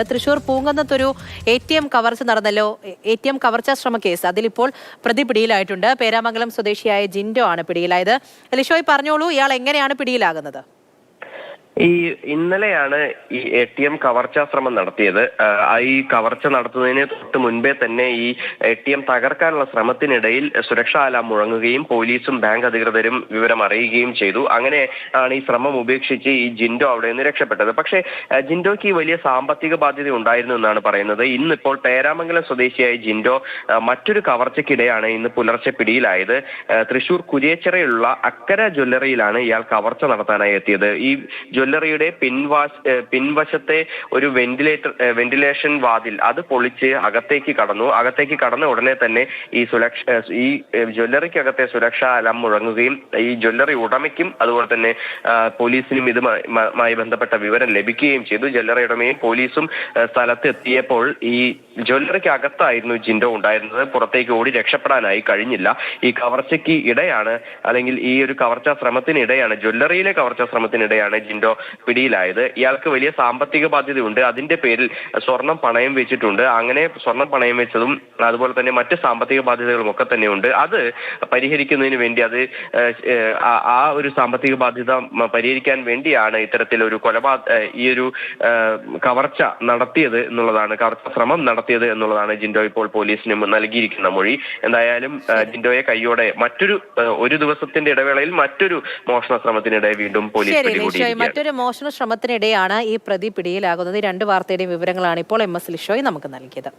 Thrissur പൂങ്കന്നത്തൊരു ATM കവർച്ച നടന്നല്ലോ. ATM കവർച്ചാ ശ്രമ case അതിലിപ്പോൾ പ്രതി പിടിയിലായിട്ടുണ്ട്. പേരാമംഗലം സ്വദേശിയായ ജിൻഡോ ആണ് പിടിയിലായത്. ലിഷോയ് പറഞ്ഞോളൂ, ഇയാൾ എങ്ങനെയാണ് പിടിയിലാകുന്നത്? ഇന്നലെയാണ് ഈ ATM കവർച്ചാ ശ്രമം നടത്തിയത്. ഈ കവർച്ച നടത്തുന്നതിന് തൊട്ട് മുൻപേ തന്നെ ഈ ATM തകർക്കാനുള്ള ശ്രമത്തിനിടയിൽ സുരക്ഷാ അലാം മുഴങ്ങുകയും പോലീസും ബാങ്ക് അധികൃതരും വിവരം അറിയുകയും ചെയ്തു. അങ്ങനെ ആണ് ഈ ശ്രമം ഉപേക്ഷിച്ച് ഈ ജിൻഡോ അവിടെ നിന്ന് രക്ഷപ്പെട്ടത്. പക്ഷേ ജിൻഡോയ്ക്ക് വലിയ സാമ്പത്തിക ബാധ്യത ഉണ്ടായിരുന്നു എന്നാണ് പറയുന്നത്. ഇന്നിപ്പോൾ പേരാമംഗലം സ്വദേശിയായ ജിൻഡോ മറ്റൊരു കവർച്ചയ്ക്കിടെയാണ് ഇന്ന് പുലർച്ചെ പിടിയിലായത്. തൃശൂർ കുരിയച്ചിറയിലുള്ള അക്കര ജ്വല്ലറിയിലാണ് ഇയാൾ കവർച്ച നടത്താനായി എത്തിയത്. ഈ ജ്വല്ലറിയുടെ പിൻവശത്തെ ഒരു വെന്റിലേഷൻ വാതിൽ അത് പൊളിച്ച് അകത്തേക്ക് കടന്ന ഉടനെ തന്നെ ഈ ജ്വല്ലറിക്കകത്തെ സുരക്ഷാ അലാം മുഴങ്ങുകയും ഈ ജ്വല്ലറി ഉടമയ്ക്കും അതുപോലെ തന്നെ പോലീസിനും ഇതുമായി ബന്ധപ്പെട്ട വിവരം ലഭിക്കുകയും ചെയ്തു. ജ്വല്ലറി ഉടമയും പോലീസും സ്ഥലത്ത് എത്തിയപ്പോൾ ഈ ജ്വല്ലറിക്ക് അകത്തായിരുന്നു ജിൻഡോ ഉണ്ടായിരുന്നത്. പുറത്തേക്ക് ഓടി രക്ഷപ്പെടാനായി കഴിഞ്ഞില്ല. ഈ കവർച്ചയ്ക്ക് ഇടെയാണ്, അല്ലെങ്കിൽ ഈ ഒരു കവർച്ചാ ശ്രമത്തിനിടെയാണ്, ജ്വല്ലറിയിലെ കവർച്ചാ ശ്രമത്തിനിടെയാണ് ജിൻഡോ പിടിയിലായത്. ഇയാൾക്ക് വലിയ സാമ്പത്തിക ബാധ്യതയുണ്ട്. അതിന്റെ പേരിൽ സ്വർണം പണയം വെച്ചിട്ടുണ്ട്. അങ്ങനെ സ്വർണം പണയം വെച്ചതും അതുപോലെ തന്നെ മറ്റ് സാമ്പത്തിക ബാധ്യതകളും ഒക്കെ തന്നെയുണ്ട്. അത് പരിഹരിക്കുന്നതിന് വേണ്ടി ആ ഒരു സാമ്പത്തിക ബാധ്യത പരിഹരിക്കാൻ വേണ്ടിയാണ് ഇത്തരത്തിലൊരു ഈ ഒരു കവർച്ച നടത്തിയത് എന്നുള്ളതാണ്, കവർച്ച ശ്രമം നടത്തിയത് എന്നുള്ളതാണ് ജിൻഡോ ഇപ്പോൾ പോലീസിന് നൽകിയിരിക്കുന്ന മൊഴി. എന്തായാലും ജിൻഡോയെ കൈയോടെ ഒരു ദിവസത്തിന്റെ ഇടവേളയിൽ മറ്റൊരു മോഷണ ശ്രമത്തിനിടെ വീണ്ടും പോലീസ് പിടികൂടിയിരിക്കുകയാണ്. മറ്റൊരു മോഷണ ശ്രമത്തിനിടെയാണ് ഈ പ്രതി പിടിയിലാകുന്നത്. ഈ രണ്ട് വാർത്തയുടെയും വിവരങ്ങളാണ് ഇപ്പോൾ MS ലിഷോയ് നമുക്ക് നൽകിയത്.